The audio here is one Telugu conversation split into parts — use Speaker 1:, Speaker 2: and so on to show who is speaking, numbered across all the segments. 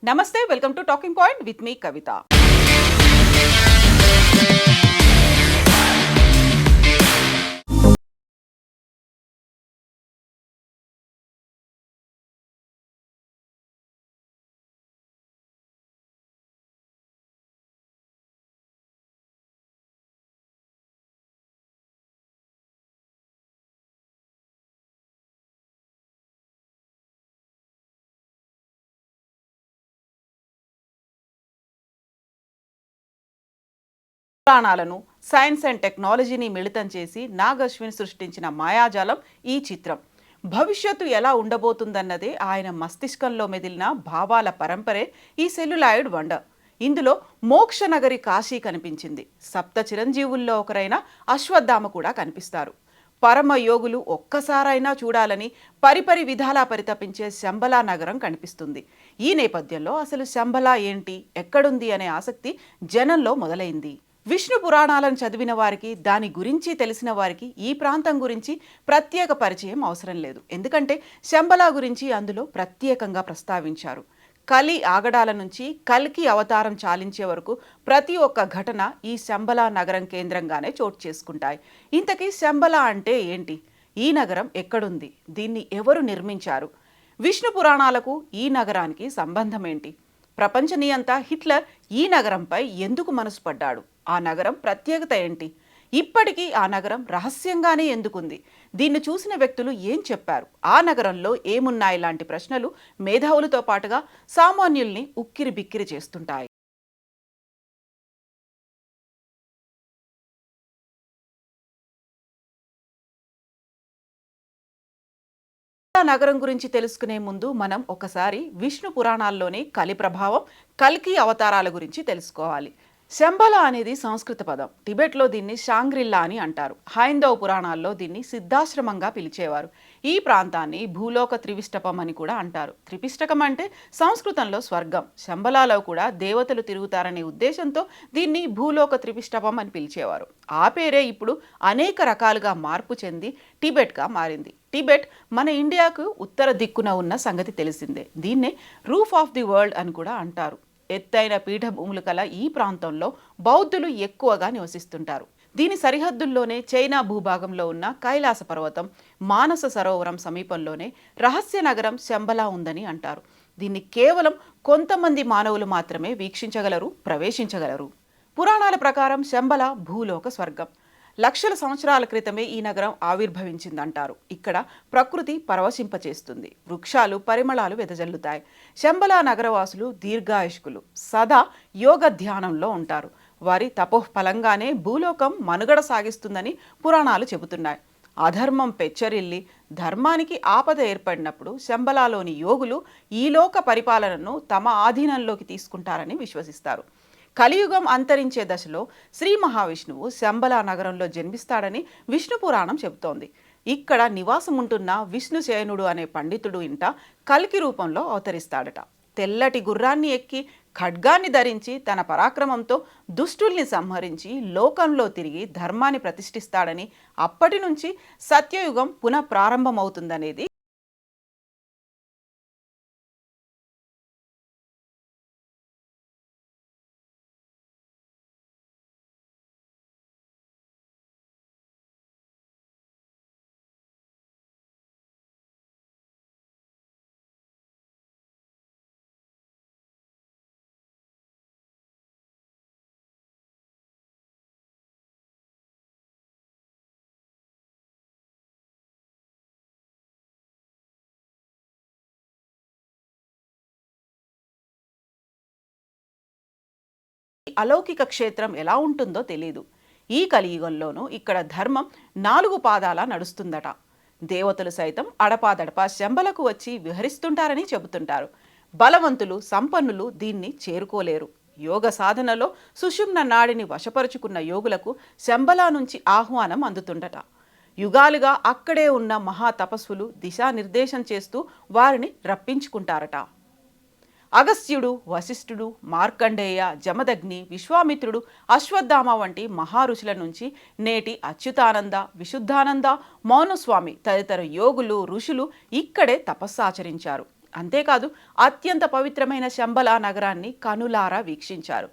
Speaker 1: నమస్తే, welcome to talking point with me Kavitha. పురాణాలను, సైన్స్ అండ్ టెక్నాలజీని మిళితం చేసి నాగ్ అశ్విన్ సృష్టించిన మాయాజాలం ఈ చిత్రం. భవిష్యత్తు ఎలా ఉండబోతుందన్నదే ఆయన మస్తిష్కంలో మెదిలిన భావాల పరంపరే ఈ సెల్యులాయిడ్ వండర్. ఇందులో మోక్ష నగరి కాశీ కనిపించింది. సప్త చిరంజీవుల్లో ఒకరైన అశ్వత్థామ కూడా కనిపిస్తారు. పరమ యోగులు ఒక్కసారైనా చూడాలని పరిపరి విధాలా పరితపించే శంబలా నగరం కనిపిస్తుంది. ఈ నేపథ్యంలో అసలు శంబలా ఏంటి, ఎక్కడుంది అనే ఆసక్తి జనంలో మొదలైంది. విష్ణు పురాణాలను చదివిన వారికి, దాని గురించి తెలిసిన వారికి ఈ ప్రాంతం గురించి ప్రత్యేక పరిచయం అవసరం లేదు. ఎందుకంటే శంబలా గురించి అందులో ప్రత్యేకంగా ప్రస్తావించారు. కలి ఆగడాల నుంచి కల్కి అవతారం చాలించే వరకు ప్రతి ఒక్క ఘటన ఈ శంబలా నగరం కేంద్రంగానే చోటు చేసుకుంటాయి. ఇంతకీ శంబలా అంటే ఏంటి? ఈ నగరం ఎక్కడుంది? దీన్ని ఎవరు నిర్మించారు? విష్ణు పురాణాలకు ఈ నగరానికి సంబంధం ఏంటి? ప్రపంచ నియంత హిట్లర్ ఈ నగరంపై ఎందుకు మనసు పడ్డాడు? ఆ నగరం ప్రత్యేకత ఏంటి? ఇప్పటికీ ఆ నగరం రహస్యంగానే ఎందుకుంది? దీన్ని చూసిన వ్యక్తులు ఏం చెప్పారు? ఆ నగరంలో ఏమున్నాయి లాంటి ప్రశ్నలు మేధావులతో పాటుగా సామాన్యుల్ని ఉక్కిరి బిక్కిరి చేస్తుంటాయి. నగరం గురించి తెలుసుకునే ముందు మనం ఒకసారి విష్ణు పురాణాల్లోని కలి ప్రభావం, కల్కి అవతారాల గురించి తెలుసుకోవాలి. శంబలా అనేది సంస్కృత పదం. టిబెట్లో దీన్ని షాంగ్రిల్లా అని అంటారు. హైందవ పురాణాల్లో దీన్ని సిద్ధాశ్రమంగా పిలిచేవారు. ఈ ప్రాంతాన్ని భూలోక త్రివిష్టపం అని కూడా అంటారు. త్రిపిష్టకం అంటే సంస్కృతంలో స్వర్గం. శంబలాలో కూడా దేవతలు తిరుగుతారనే ఉద్దేశంతో దీన్ని భూలోక త్రిపిష్టపం అని పిలిచేవారు. ఆ పేరే ఇప్పుడు అనేక రకాలుగా మార్పు చెంది టిబెట్గా మారింది. టిబెట్ మన ఇండియాకు ఉత్తర దిక్కున ఉన్న సంగతి తెలిసిందే. దీన్నే రూఫ్ ఆఫ్ ది వరల్డ్ అని కూడా అంటారు. ఎత్తైన పీఠభూములు కల ఈ ప్రాంతంలో బౌద్ధులు ఎక్కువగా నివసిస్తుంటారు. దీని సరిహద్దుల్లోనే చైనా భూభాగంలో ఉన్న కైలాస పర్వతం, మానస సరోవరం సమీపంలోనే రహస్య నగరం శంబలా ఉందని అంటారు. దీన్ని కేవలం కొంతమంది మానవులు మాత్రమే వీక్షించగలరు, ప్రవేశించగలరు. పురాణాల ప్రకారం శంబలా భూలోక స్వర్గం. లక్షల సంవత్సరాల క్రితమే ఈ నగరం ఆవిర్భవించిందంటారు. ఇక్కడ ప్రకృతి పరవశింపచేస్తుంది. వృక్షాలు, పరిమళాలు వెదజల్లుతాయి. శంబలా నగరవాసులు దీర్ఘాయుష్కులు, సదా యోగ ధ్యానంలో ఉంటారు. వారి తపోఫలంగానే భూలోకం మనుగడ సాగిస్తుందని పురాణాలు చెబుతున్నాయి. అధర్మం పెచ్చరిల్లి ధర్మానికి ఆపద ఏర్పడినప్పుడు శంబలాలోని యోగులు ఈ లోక పరిపాలనను తమ ఆధీనంలోకి తీసుకుంటారని విశ్వసిస్తారు. కలియుగం అంతరించే దశలో శ్రీ మహావిష్ణువు శంబలా నగరంలో జన్మిస్తాడని విష్ణు పురాణం చెబుతోంది. ఇక్కడ నివాసం ఉంటున్న విష్ణుశయనుడు అనే పండితుడు ఇంట కల్కి రూపంలో అవతరిస్తాడట. తెల్లటి గుర్రాన్ని ఎక్కి ఖడ్గాన్ని ధరించి తన పరాక్రమంతో దుష్టుల్ని సంహరించి లోకంలో తిరిగి ధర్మాన్ని ప్రతిష్ఠిస్తాడని, అప్పటి నుంచి సత్యయుగం పునః ప్రారంభమవుతుందనేది అలౌకిక క్షేత్రం ఎలా ఉంటుందో తెలియదు. ఈ కలియుగంలోనూ ఇక్కడ ధర్మం 4 పాదాల నడుస్తుందట. దేవతలు సైతం అడపాదడపా శంబలకు వచ్చి విహరిస్తుంటారని చెబుతుంటారు. బలవంతులు, సంపన్నులు దీన్ని చేరుకోలేరు. యోగ సాధనలో సుషుమ్న నాడిని వశపరుచుకున్న యోగులకు శంబలా నుంచి ఆహ్వానం అందుతుండట. యుగాలుగా అక్కడే ఉన్న మహా తపస్సులు దిశానిర్దేశం చేస్తూ వారిని రప్పించుకుంటారట. అగస్త్యుడు, వశిష్ఠుడు, మార్కండేయ, జమదగ్ని, విశ్వామిత్రుడు, అశ్వత్థామ వంటి మహారుషుల నుంచి నేటి అచ్యుతానంద, విశుద్ధానంద, మౌనస్వామి తదితర యోగులు, ఋషులు ఇక్కడే తపస్సాచరించారు. అంతేకాదు అత్యంత పవిత్రమైన శంబల నగరాన్ని కనులారా వీక్షించారు.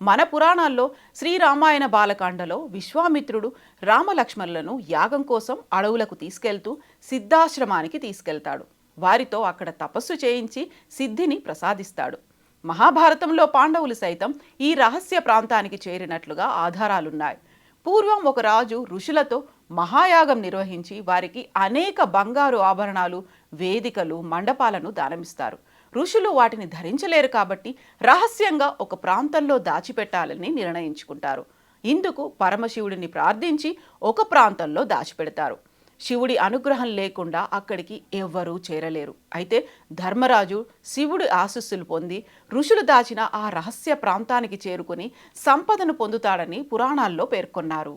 Speaker 1: మన పురాణాల్లో శ్రీరామాయణ బాలకాండలో విశ్వామిత్రుడు రామలక్ష్మణులను యాగం కోసం అడవులకు తీసుకెళ్తూ సిద్ధాశ్రమానికి తీసుకెళ్తాడు. వారితో అక్కడ తపస్సు చేయించి సిద్ధిని ప్రసాదిస్తాడు. మహాభారతంలో పాండవులు సైతం ఈ రహస్య ప్రాంతానికి చేరినట్లుగా ఆధారాలున్నాయి. పూర్వం ఒక రాజు ఋషులతో మహాయాగం నిర్వహించి వారికి అనేక బంగారు ఆభరణాలు, వేదికలు, మండపాలను దానమిస్తారు. ఋషులు వాటిని ధరించలేరు కాబట్టి రహస్యంగా ఒక ప్రాంతంలో దాచిపెట్టాలని నిర్ణయించుకుంటారు. ఇందుకు పరమశివుడిని ప్రార్థించి ఒక ప్రాంతంలో దాచిపెడతారు. శివుడి అనుగ్రహం లేకుండా అక్కడికి ఎవ్వరూ చేరలేరు. అయితే ధర్మరాజు శివుడి ఆశీస్సులు పొంది ఋషులు దాచిన ఆ రహస్య ప్రాంతానికి చేరుకుని సంపదను పొందుతాడని పురాణాల్లో పేర్కొన్నారు.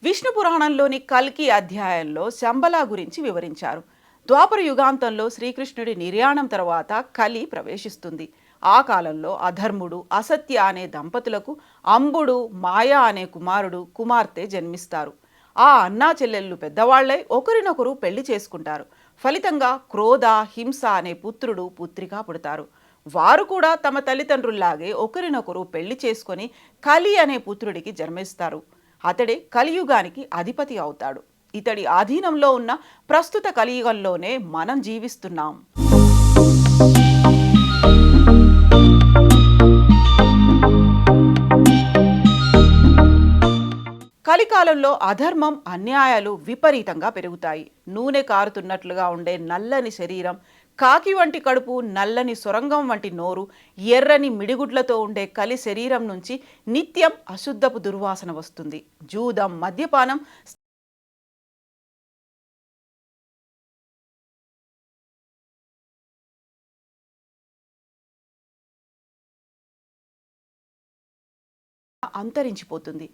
Speaker 1: విష్ణు పురాణంలోని కల్కి అధ్యాయంలో శంబల గురించి వివరించారు. ద్వాపర యుగాంతంలో శ్రీకృష్ణుడి నిర్యాణం తర్వాత కలి ప్రవేశిస్తుంది. ఆ కాలంలో అధర్ముడు, అసత్య అనే దంపతులకు అంబుడు, మాయా అనే కుమార్తె జన్మిస్తారు. ఆ అన్నా చెల్లెళ్ళు పెద్దవాళ్లై ఒకరినొకరు పెళ్లి చేసుకుంటారు. ఫలితంగా క్రోధ, హింస అనే పుత్రుడు, పుత్రిక పుడతారు. వారు కూడా తమ తల్లిదండ్రుల్లాగే ఒకరినొకరు పెళ్లి చేసుకొని కలి అనే పుత్రుడికి జన్మిస్తారు. అతడే కలియుగానికి అధిపతి అవుతాడు. ఇతడి ఆధీనంలో ఉన్న ప్రస్తుత కలియుగంలోనే మనం జీవిస్తున్నాం. కలికాలంలో అధర్మం, అన్యాయాలు విపరీతంగా పెరుగుతాయి. నూనె కారుతున్నట్లుగా ఉండే నల్లని శరీరం, కాకి వంటి కడుపు, నల్లని సొరంగం వంటి నోరు, ఎర్రని మిడిగుడ్లతో ఉండే కలి శరీరం నుంచి నిత్యం అశుద్ధపు దుర్వాసన వస్తుంది. జూదం, మద్యపానం అంతరించిపోతుంది.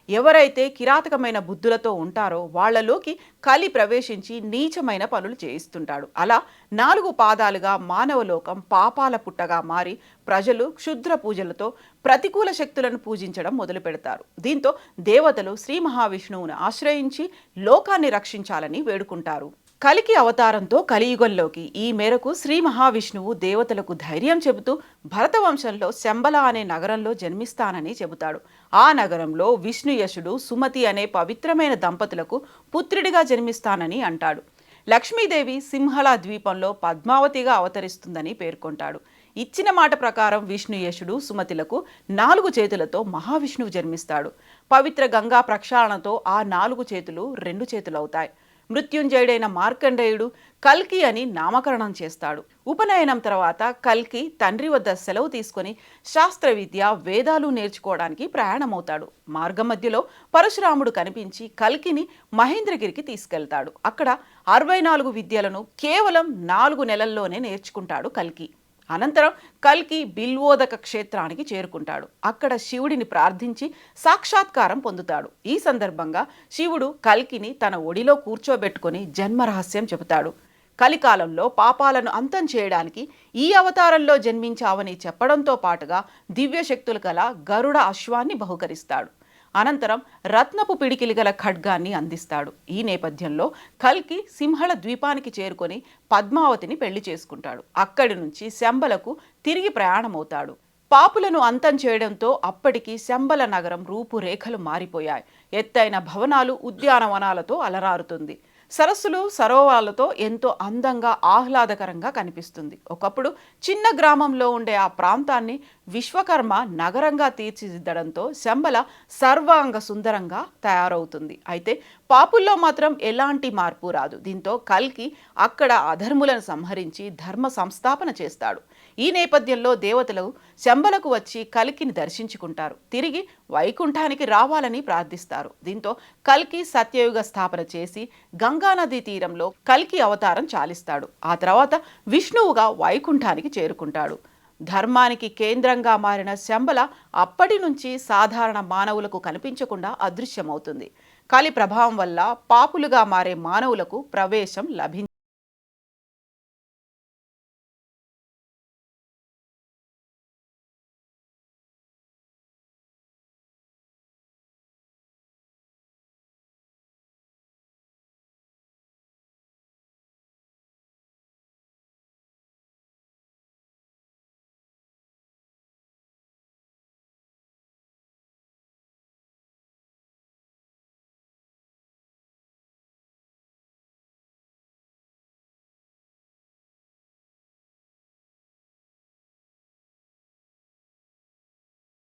Speaker 1: ఎవరైతే కిరాతకమైన బుద్ధులతో ఉంటారో వాళ్లలోకి కలి ప్రవేశించి నీచమైన పనులు చేయిస్తుంటాడు. అలా 4 పాదాలుగా మానవలోకం పాపాల పుట్టగా మారి ప్రజలు క్షుద్ర పూజలతో ప్రతికూల శక్తులను పూజించడం మొదలు పెడతారు. దీంతో దేవతలు శ్రీ మహావిష్ణువును ఆశ్రయించి లోకాన్ని రక్షించాలని వేడుకుంటారు. కలికి అవతారంతో కలియుగంలోకి ఈ మేరకు శ్రీ మహావిష్ణువు దేవతలకు ధైర్యం చెబుతూ భరతవంశంలో శంబల అనే నగరంలో జన్మిస్తానని చెబుతాడు. ఆ నగరంలో విష్ణుయశుడు, సుమతి అనే పవిత్రమైన దంపతులకు పుత్రుడిగా జన్మిస్తానని అంటాడు. లక్ష్మీదేవి సింహళ ద్వీపంలో పద్మావతిగా అవతరిస్తుందని పేర్కొంటాడు. ఇచ్చిన మాట ప్రకారం విష్ణుయశుడు, సుమతిలకు 4 చేతులతో మహావిష్ణువు జన్మిస్తాడు. పవిత్ర గంగా ప్రక్షాళనతో ఆ 4 చేతులు 2 చేతులవుతాయి. మృత్యుంజయుడైన మార్కండేయుడు కల్కి అని నామకరణం చేస్తాడు. ఉపనయనం తర్వాత కల్కి తండ్రి వద్ద సెలవు తీసుకొని శాస్త్ర విద్య, వేదాలు నేర్చుకోవడానికి ప్రయాణమవుతాడు. మార్గమధ్యలో పరశురాముడు కనిపించి కల్కిని మహేంద్రగిరికి తీసుకెళ్తాడు. అక్కడ 64 విద్యలను కేవలం 4 నెలల్లోనే నేర్చుకుంటాడు కల్కి. అనంతరం కల్కి బిల్వోదక క్షేత్రానికి చేరుకుంటాడు. అక్కడ శివుడిని ప్రార్థించి సాక్షాత్కారం పొందుతాడు. ఈ సందర్భంగా శివుడు కల్కిని తన ఒడిలో కూర్చోబెట్టుకొని జన్మరహస్యం చెబుతాడు. కలికాలంలో పాపాలను అంతం చేయడానికి ఈ అవతారంలో జన్మించావని చెప్పడంతో పాటుగా దివ్యశక్తులు గల గరుడ అశ్వాన్ని బహుకరిస్తాడు. అనంతరం రత్నపు పిడికిలి గల ఖడ్గాన్ని అందిస్తాడు. ఈ నేపథ్యంలో కల్కి సింహళ ద్వీపానికి చేరుకొని పద్మావతిని పెళ్లి చేసుకుంటాడు. అక్కడి నుంచి శంబలకు తిరిగి ప్రయాణమవుతాడు. పాపులను అంతం చేయడంతో అప్పటికి శంబల నగరం రూపురేఖలు మారిపోయాయి. ఎత్తైన భవనాలు, ఉద్యానవనాలతో అలరారుతుంది. సరస్సులు, సరోవరాలతో ఎంతో అందంగా, ఆహ్లాదకరంగా కనిపిస్తుంది. ఒకప్పుడు చిన్న గ్రామంలో ఉండే ఆ ప్రాంతాన్ని విశ్వకర్మ నగరంగా తీర్చిదిద్దడంతో శంబల సర్వాంగ సుందరంగా తయారవుతుంది. అయితే పాపుల్లో మాత్రం ఎలాంటి మార్పు రాదు. దీంతో కల్కి అక్కడ అధర్ములను సంహరించి ధర్మ సంస్థాపన చేస్తాడు. ఈ నేపథ్యంలో దేవతలు శంబలకు వచ్చి కల్కిని దర్శించుకుంటారు. తిరిగి వైకుంఠానికి రావాలని ప్రార్థిస్తారు. దీంతో కల్కి సత్యయుగ స్థాపన చేసి గంగానదీ తీరంలో కల్కి అవతారం చాలిస్తాడు. ఆ తర్వాత విష్ణువుగా వైకుంఠానికి చేరుకుంటాడు. ధర్మానికి కేంద్రంగా మారిన శంబల అప్పటి నుంచి సాధారణ మానవులకు కనిపించకుండా అదృశ్యమవుతుంది. కలి ప్రభావం వల్ల పాపులుగా మారే మానవులకు ప్రవేశం లభించింది.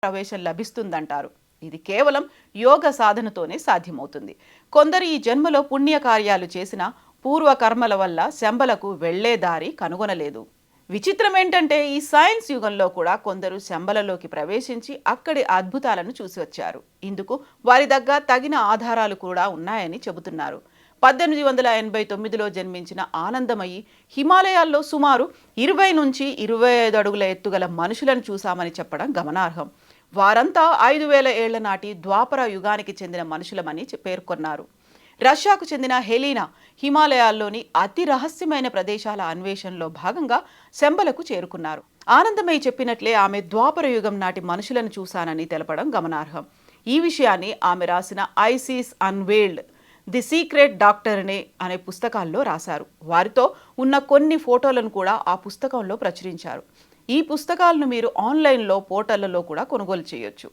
Speaker 1: ప్రవేశం లభిస్తుందంటారు. ఇది కేవలం యోగ సాధనతోనే సాధ్యమవుతుంది. కొందరు ఈ జన్మలో పుణ్యకార్యాలు చేసిన పూర్వకర్మల వల్ల శంబలకు వెళ్లే దారి కనుగొనలేదు. విచిత్రం ఏంటంటే ఈ సైన్స్ యుగంలో కూడా కొందరు శంబలలోకి ప్రవేశించి అక్కడి అద్భుతాలను చూసి వచ్చారు. ఇందుకు వారి దగ్గర తగిన ఆధారాలు కూడా ఉన్నాయని చెబుతున్నారు. 1889లో జన్మించిన ఆనందమయి హిమాలయాల్లో సుమారు 20 నుంచి 25 అడుగుల ఎత్తుగల మనుషులను చూశామని చెప్పడం గమనార్హం. వారంతా 5000 ఏళ్ల నాటి ద్వాపర యుగానికి చెందిన మనుషులమని పేర్కొన్నారు. రష్యాకు చెందిన హెలీనా హిమాలయాల్లోని అతి రహస్యమైన ప్రదేశాల అన్వేషణలో భాగంగా శంబలకు చేరుకున్నారు. ఆనందమయ్య చెప్పినట్లే ఆమె ద్వాపర యుగం నాటి మనుషులను చూశానని తెలపడం గమనార్హం. ఈ విషయాన్ని ఆమె రాసిన ISIS unveiled, the secret doctor అనే పుస్తకాల్లో రాశారు. వారితో ఉన్న కొన్ని ఫోటోలను కూడా ఆ పుస్తకంలో ప్రచురించారు. ఈ పుస్తకాలను మీరు ఆన్లైన్లో పోర్టళ్లలో కూడా కొనుగోలు చేయొచ్చు.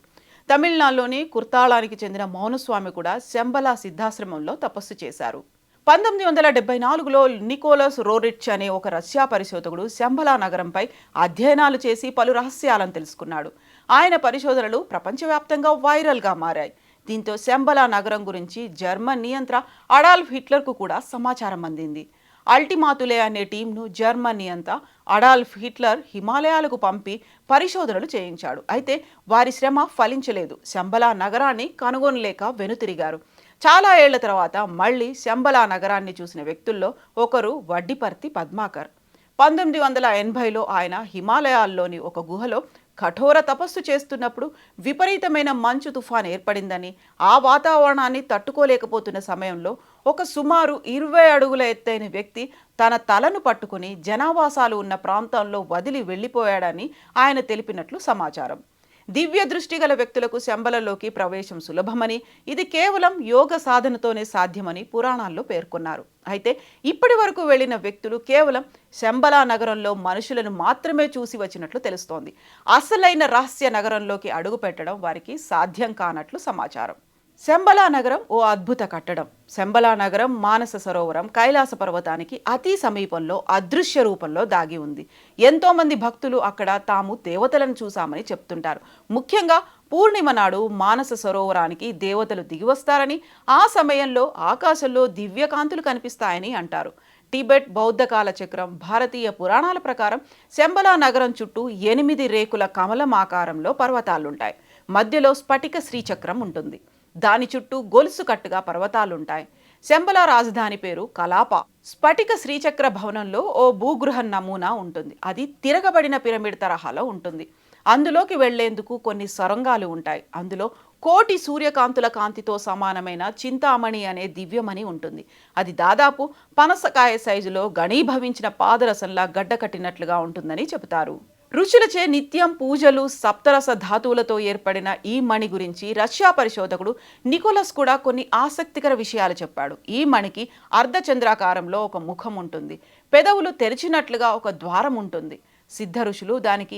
Speaker 1: తమిళనాడులోని కుర్తాళానికి చెందిన మౌనస్వామి కూడా శంబలా సిద్ధాశ్రమంలో తపస్సు చేశారు. 1974లో నికోలస్ రోరిచ్ అనే ఒక రష్యా పరిశోధకుడు శంబలా నగరంపై అధ్యయనాలు చేసి పలు రహస్యాలను తెలుసుకున్నాడు. ఆయన పరిశోధనలు ప్రపంచవ్యాప్తంగా వైరల్గా మారాయి. దీంతో శంబలా నగరం గురించి జర్మన్ నియంత్ర అడాల్ఫ్ హిట్లర్కు కూడా సమాచారం అందింది. అల్టిమాతులే అనే టీంను జర్మన్ నియంత అడాల్ఫ్ హిట్లర్ హిమాలయాలకు పంపి పరిశోధనలు చేయించాడు. అయితే వారి శ్రమ ఫలించలేదు. శంబలా నగరాన్ని కనుగొనలేక వెనుతిరిగారు. చాలా ఏళ్ల తర్వాత మళ్ళీ శంబలా నగరాన్ని చూసిన వ్యక్తుల్లో ఒకరు వడ్డిపర్తి పద్మాకర్. 1980లో ఆయన హిమాలయాల్లోని ఒక గుహలో కఠోర తపస్సు చేస్తున్నప్పుడు విపరీతమైన మంచు తుఫాన్ ఏర్పడిందని, ఆ వాతావరణాన్ని తట్టుకోలేకపోతున్న సమయంలో ఒక సుమారు 20 అడుగుల ఎత్తైన వ్యక్తి తన తలను పట్టుకుని జనావాసాలు ఉన్న ప్రాంతంలో వదిలి వెళ్ళిపోయాడని ఆయన తెలిపినట్లు సమాచారం. దివ్య దృష్టి గల వ్యక్తులకు శంబలలోకి ప్రవేశం సులభమని, ఇది కేవలం యోగ సాధనతోనే సాధ్యమని పురాణాల్లో పేర్కొన్నారు. అయితే ఇప్పటి వరకు వెళ్లిన వ్యక్తులు కేవలం శంబలా నగరంలో మనుషులను మాత్రమే చూసి వచ్చినట్లు తెలుస్తోంది. అసలైన రహస్య నగరంలోకి అడుగు పెట్టడం వారికి సాధ్యం కానట్లు సమాచారం. శంబలా నగరం ఓ అద్భుత కట్టడం. శంబలా నగరం మానస సరోవరం కైలాస పర్వతానికి అతి సమీపంలో అదృశ్య రూపంలో దాగి ఉంది. ఎంతో మంది భక్తులు అక్కడ తాము దేవతలను చూశామని చెప్తుంటారు. ముఖ్యంగా పూర్ణిమ నాడు మానస సరోవరానికి దేవతలు దిగివస్తారని, ఆ సమయంలో ఆకాశంలో దివ్యకాంతులు కనిపిస్తాయని అంటారు. టిబెట్ బౌద్ధ కాల చక్రం, భారతీయ పురాణాల ప్రకారం శంబలా నగరం చుట్టూ 8 రేకుల కమలం ఆకారంలో పర్వతాలుంటాయి. మధ్యలో స్ఫటిక శ్రీచక్రం ఉంటుంది. దాని చుట్టూ గొలుసు కట్టుగా పర్వతాలుంటాయి. శంబలా రాజధాని పేరు కలాప. స్ఫటిక శ్రీచక్ర భవనంలో ఓ భూగృహ నమూనా ఉంటుంది. అది తిరగబడిన పిరమిడ్ తరహాలో ఉంటుంది. అందులోకి వెళ్లేందుకు కొన్ని సొరంగాలు ఉంటాయి. అందులో 1,000,000 సూర్యకాంతుల కాంతితో సమానమైన చింతామణి అనే దివ్యమణి ఉంటుంది. అది దాదాపు పనసకాయ సైజులో ఘనీభవించిన పాదరసంలా గడ్డకట్టినట్లుగా ఉంటుందని చెబుతారు. ఋషులచే నిత్యం పూజలు, సప్తరస ధాతువులతో ఏర్పడిన ఈ మణి గురించి రష్యా పరిశోధకుడు నికోలస్ కూడా కొన్ని ఆసక్తికర విషయాలు చెప్పాడు. ఈ మణికి అర్ధచంద్రాకారంలో ఒక ముఖం ఉంటుంది. పెదవులు తెరిచినట్లుగా ఒక ద్వారం ఉంటుంది. సిద్ధ ఋషులు దానికి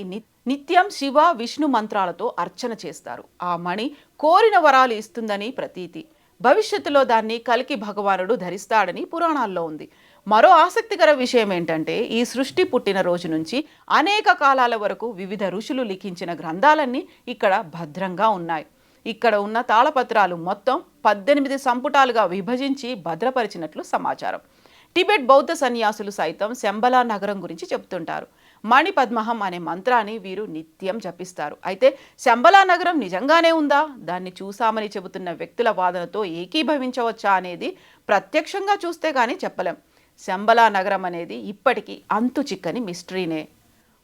Speaker 1: నిత్యం శివ విష్ణు మంత్రాలతో అర్చన చేస్తారు. ఆ మణి కోరిన వరాలు ఇస్తుందని ప్రతీతి. భవిష్యత్తులో దాన్ని కల్కి భగవానుడు ధరిస్తాడని పురాణాల్లో ఉంది. మరో ఆసక్తికర విషయం ఏంటంటే, ఈ సృష్టి పుట్టిన రోజు నుంచి అనేక కాలాల వరకు వివిధ ఋషులు లిఖించిన గ్రంథాలన్నీ ఇక్కడ భద్రంగా ఉన్నాయి. ఇక్కడ ఉన్న తాళపత్రాలు మొత్తం 18 సంపుటాలుగా విభజించి భద్రపరిచినట్లు సమాచారం. టిబెట్ బౌద్ధ సన్యాసులు సైతం శంబలా నగరం గురించి చెప్తుంటారు. మణిపద్మహం అనే మంత్రాన్ని వీరు నిత్యం జపిస్తారు. అయితే శంబలా నగరం నిజంగానే ఉందా, దాన్ని చూసామని చెబుతున్న వ్యక్తుల వాదనతో ఏకీభవించవచ్చా అనేది ప్రత్యక్షంగా చూస్తే కానీ చెప్పలేం. శంబలా నగరం అనేది ఇప్పటికీ అంతు చిక్కని మిస్టరీనే.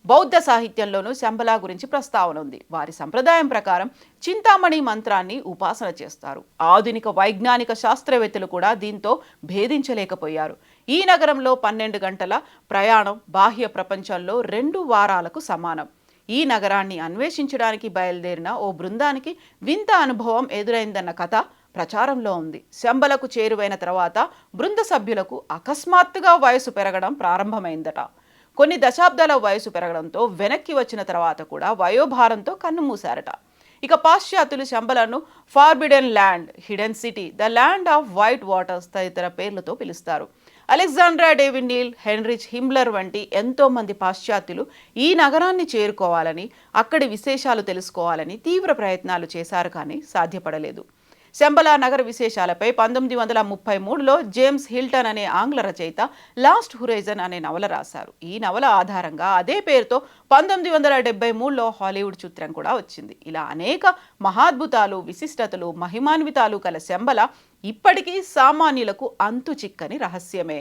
Speaker 1: బౌద్ధ సాహిత్యంలోనూ శంబలా గురించి ప్రస్తావన ఉంది. వారి సంప్రదాయం ప్రకారం చింతామణి మంత్రాన్ని ఉపాసన చేస్తారు. ఆధునిక వైజ్ఞానిక శాస్త్రవేత్తలు కూడా దీంతో భేదించలేకపోయారు. ఈ నగరంలో 12 గంటల ప్రయాణం బాహ్య ప్రపంచంలో 2 వారాలకు సమానం. ఈ నగరాన్ని అన్వేషించడానికి బయలుదేరిన ఓ బృందానికి వింత అనుభవం ఎదురైందన్న కథ ప్రచారంలో ఉంది. శంబలకు చేరువైన తర్వాత బృంద సభ్యులకు అకస్మాత్తుగా వయసు పెరగడం ప్రారంభమైందట. కొన్ని దశాబ్దాల వయసు పెరగడంతో వెనక్కి వచ్చిన తర్వాత కూడా వయోభారంతో కన్నుమూశారట. ఇక పాశ్చాత్యులు శంబలను forbidden land, hidden city, the land of white waters తదితర పేర్లతో పిలుస్తారు. అలెగ్జాండ్రా డేవిడ్ హెన్రిచ్ హిమ్లర్ వంటి ఎంతో మంది పాశ్చాత్యులు ఈ నగరాన్ని చేరుకోవాలని, అక్కడి విశేషాలు తెలుసుకోవాలని తీవ్ర ప్రయత్నాలు చేశారు, కానీ సాధ్యపడలేదు. శంబలా నగర విశేషాలపై 1933లో జేమ్స్ హిల్టన్ అనే ఆంగ్ల రచయిత లాస్ట్ హొరైజన్ అనే నవల రాశారు. ఈ నవల ఆధారంగా అదే పేరుతో 1973లో హాలీవుడ్ చిత్రం కూడా వచ్చింది. ఇలా అనేక మహాద్భుతాలు, విశిష్టతలు, మహిమాన్వితాలు కల శంబల ఇప్పటికీ సామాన్యులకు అంతు చిక్కని రహస్యమే.